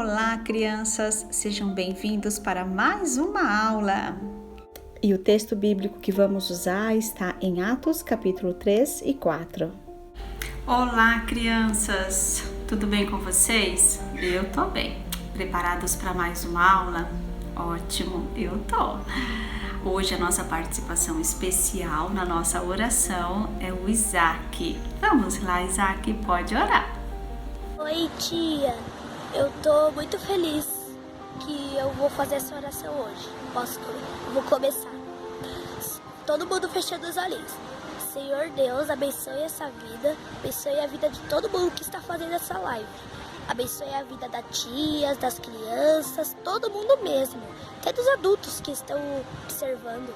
Olá, crianças! Sejam bem-vindos para mais uma aula. E o texto bíblico que vamos usar está em Atos, capítulo 3 e 4. Olá, crianças! Tudo bem com vocês? Eu tô bem. Preparados para mais uma aula? Ótimo, eu tô! Hoje a nossa participação especial na nossa oração é o Isaac. Vamos lá, Isaac, pode orar. Oi, tia. Eu tô muito feliz que eu vou fazer essa oração hoje. Vou começar. Todo mundo fechando os olhinhos. Senhor Deus, abençoe essa vida. Abençoe a vida de todo mundo que está fazendo essa live. Abençoe a vida das tias, das crianças, todo mundo mesmo. Até dos adultos que estão observando.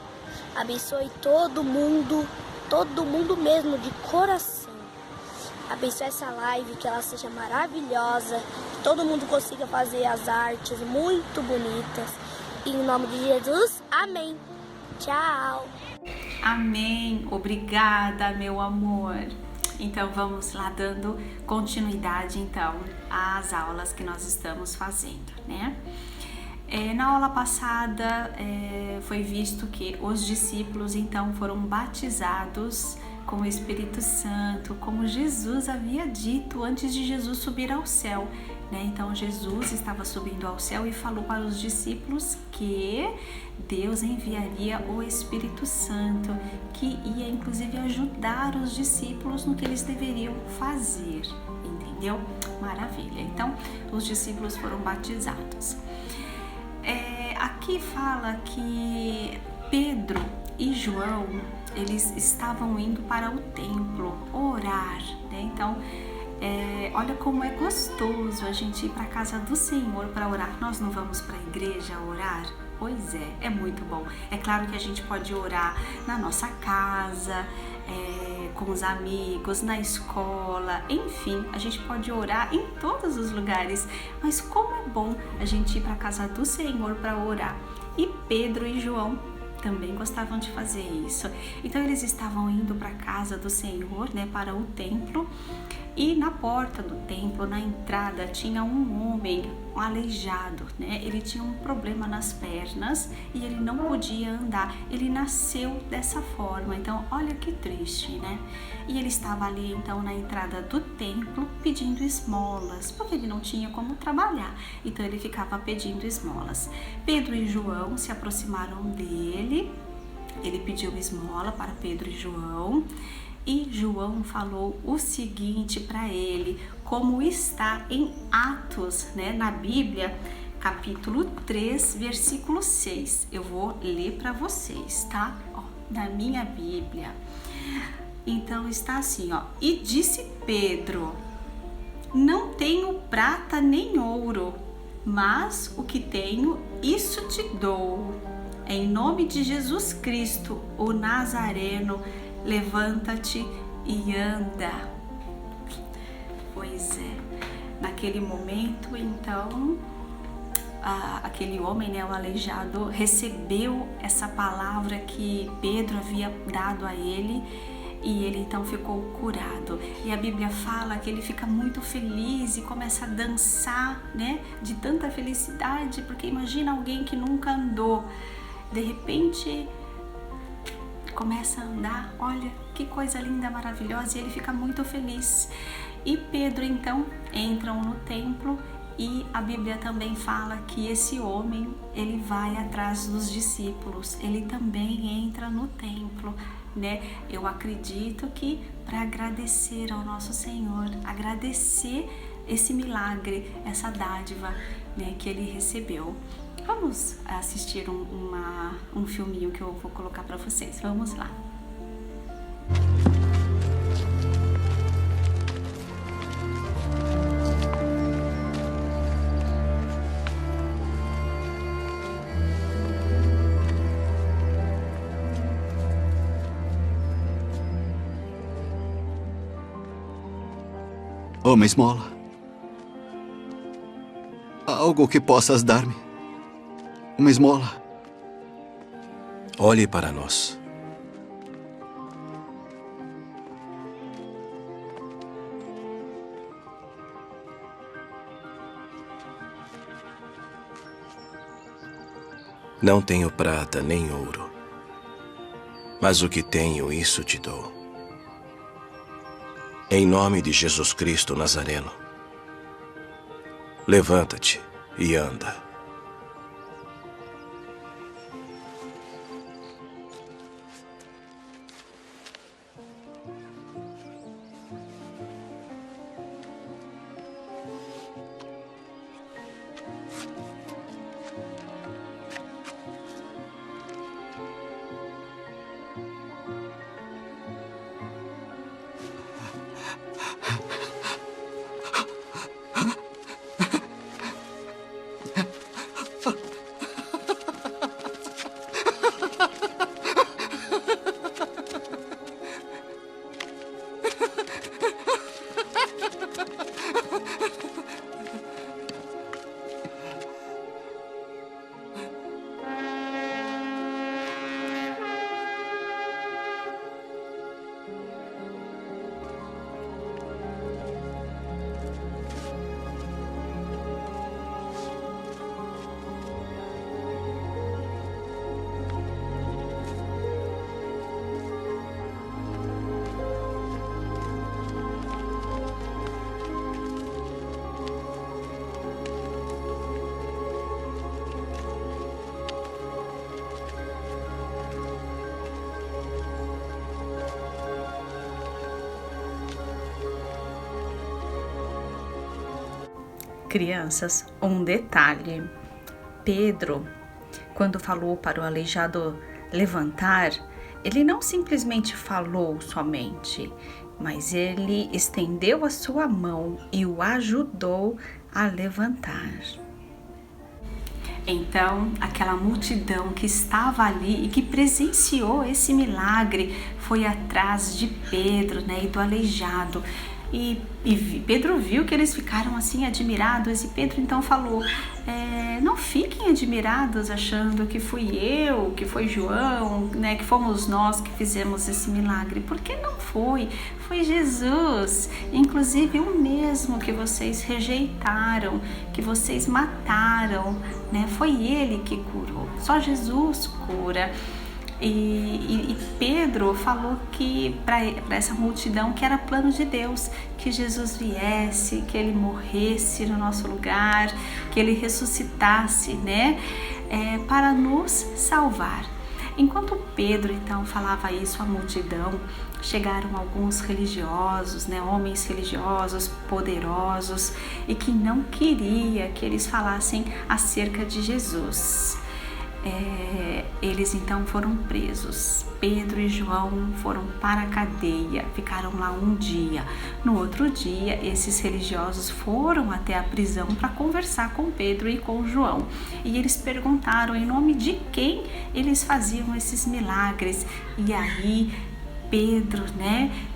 Abençoe todo mundo mesmo, de coração. Abençoe essa live, que ela seja maravilhosa, que todo mundo consiga fazer as artes muito bonitas. E em nome de Jesus, amém. Tchau. Amém. Obrigada, meu amor. Então vamos lá dando continuidade então às aulas que nós estamos fazendo, né? Na aula passada foi visto que os discípulos então foram batizados com o Espírito Santo, como Jesus havia dito antes de Jesus subir ao céu, né? Então Jesus estava subindo ao céu e falou para os discípulos que Deus enviaria o Espírito Santo, que ia inclusive ajudar os discípulos no que eles deveriam fazer, entendeu? Maravilha! Então os discípulos foram batizados. Aqui fala que Pedro e João, eles estavam indo para o templo orar, né? Então, olha como é gostoso a gente ir para a casa do Senhor para orar. Nós não vamos para a igreja orar? Pois é muito bom. É claro que a gente pode orar na nossa casa, com os amigos, na escola, enfim, a gente pode orar em todos os lugares, mas como é bom a gente ir para a casa do Senhor para orar. E Pedro e João também gostavam de fazer isso. Então eles estavam indo para a casa do Senhor, né, para o templo, e na porta do templo, na entrada, tinha um homem, um aleijado, né? Ele tinha um problema nas pernas e ele não podia andar. Ele nasceu dessa forma. Então, olha que triste, né? E ele estava ali, então, na entrada do templo pedindo esmolas, porque ele não tinha como trabalhar. Então, ele ficava pedindo esmolas. Pedro e João se aproximaram dele. Ele pediu esmola para Pedro e João. E João falou o seguinte para ele, como está em Atos, né, na Bíblia, capítulo 3, versículo 6. Eu vou ler para vocês, tá? Ó, na minha Bíblia. Então está assim, ó. E disse Pedro: não tenho prata nem ouro, mas o que tenho, isso te dou. Em nome de Jesus Cristo, o Nazareno, levanta-te e anda. Pois é, naquele momento, então, aquele homem, né, o aleijado, recebeu essa palavra que Pedro havia dado a ele e ele então ficou curado. E a Bíblia fala que ele fica muito feliz e começa a dançar, né, de tanta felicidade, porque imagina alguém que nunca andou, de repente começa a andar, olha que coisa linda, maravilhosa, e ele fica muito feliz. E Pedro então entram no templo e a Bíblia também fala que esse homem, ele vai atrás dos discípulos, ele também entra no templo, né? Eu acredito que para agradecer ao nosso Senhor, agradecer esse milagre, essa dádiva, né, que ele recebeu. Vamos assistir um filminho que eu vou colocar para vocês. Vamos lá. Uma esmola. Algo que possas dar-me. Uma esmola. Olhe para nós. Não tenho prata nem ouro, mas o que tenho, isso te dou. Em nome de Jesus Cristo Nazareno, levanta-te e anda. Crianças, um detalhe: Pedro, quando falou para o aleijado levantar, ele não simplesmente falou somente, mas ele estendeu a sua mão e o ajudou a levantar. Então, aquela multidão que estava ali e que presenciou esse milagre foi atrás de Pedro, e do aleijado. E Pedro viu que eles ficaram assim admirados, e Pedro então falou: não fiquem admirados achando que fui eu, que foi João, que fomos nós que fizemos esse milagre, porque não foi Jesus, inclusive o mesmo que vocês rejeitaram, que vocês mataram, foi ele que curou, só Jesus cura. E Pedro falou que para essa multidão que era plano de Deus, que Jesus viesse, que ele morresse no nosso lugar, que ele ressuscitasse, para nos salvar. Enquanto Pedro então falava isso à multidão, chegaram alguns religiosos, homens religiosos poderosos, e que não queria que eles falassem acerca de Jesus. Eles então foram presos. Pedro e João foram para a cadeia, ficaram lá um dia. No outro dia, esses religiosos foram até a prisão para conversar com Pedro e com João. E eles perguntaram em nome de quem eles faziam esses milagres. E aí Pedro,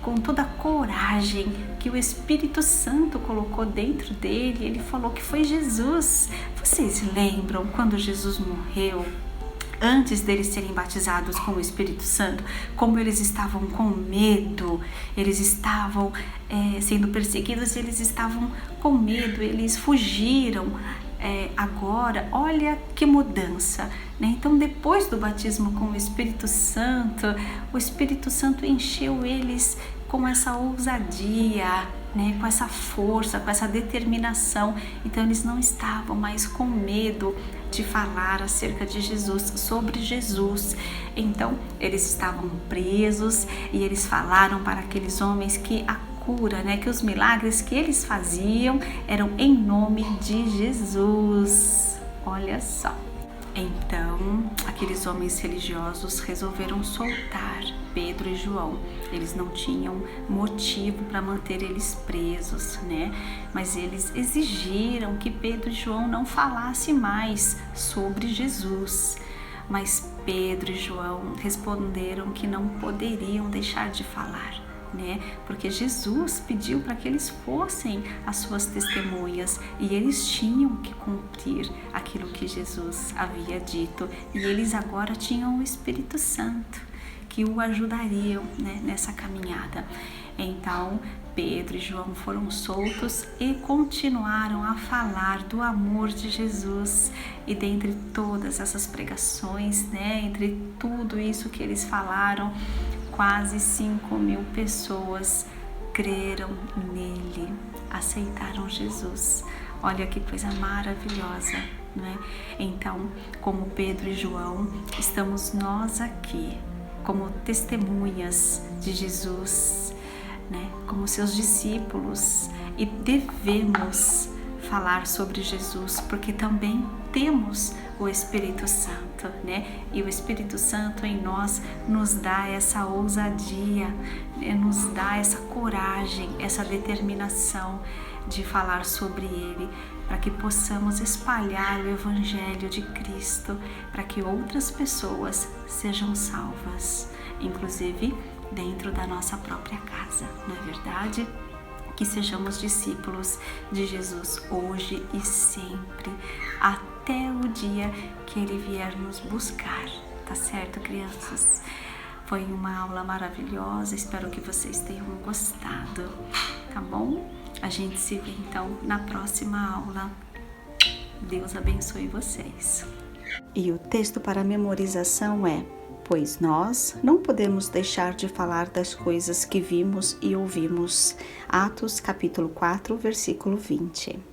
com toda a coragem que o Espírito Santo colocou dentro dele, ele falou que foi Jesus. Vocês lembram quando Jesus morreu? Antes deles serem batizados com o Espírito Santo, como eles estavam com medo, eles estavam sendo perseguidos, eles estavam com medo, eles fugiram. Agora, olha que mudança, Então, depois do batismo com o Espírito Santo encheu eles com essa ousadia, com essa força, com essa determinação. Então eles não estavam mais com medo de falar acerca de Jesus, sobre Jesus. Então eles estavam presos e eles falaram para aqueles homens que a cura, que os milagres que eles faziam eram em nome de Jesus. Olha só. Então, aqueles homens religiosos resolveram soltar Pedro e João. Eles não tinham motivo para manter eles presos, Mas eles exigiram que Pedro e João não falassem mais sobre Jesus. Mas Pedro e João responderam que não poderiam deixar de falar, Porque Jesus pediu para que eles fossem as suas testemunhas e eles tinham que cumprir aquilo que Jesus havia dito. E eles agora tinham o Espírito Santo que o ajudariam, nessa caminhada. Então Pedro e João foram soltos e continuaram a falar do amor de Jesus. E dentre todas essas pregações, entre tudo isso que eles falaram, quase 5.000 pessoas creram nele, aceitaram Jesus. Olha que coisa maravilhosa, não é? Então, como Pedro e João, estamos nós aqui como testemunhas de Jesus, como seus discípulos, e devemos falar sobre Jesus, porque também temos o Espírito Santo, E o Espírito Santo em nós nos dá essa ousadia, nos dá essa coragem, essa determinação de falar sobre Ele, para que possamos espalhar o Evangelho de Cristo, para que outras pessoas sejam salvas, inclusive dentro da nossa própria casa, não é verdade? Que sejamos discípulos de Jesus hoje e sempre, até o dia que Ele vier nos buscar, tá certo, crianças? Foi uma aula maravilhosa, espero que vocês tenham gostado, tá bom? A gente se vê então na próxima aula. Deus abençoe vocês. E o texto para memorização é: pois nós não podemos deixar de falar das coisas que vimos e ouvimos. Atos capítulo 4, versículo 20.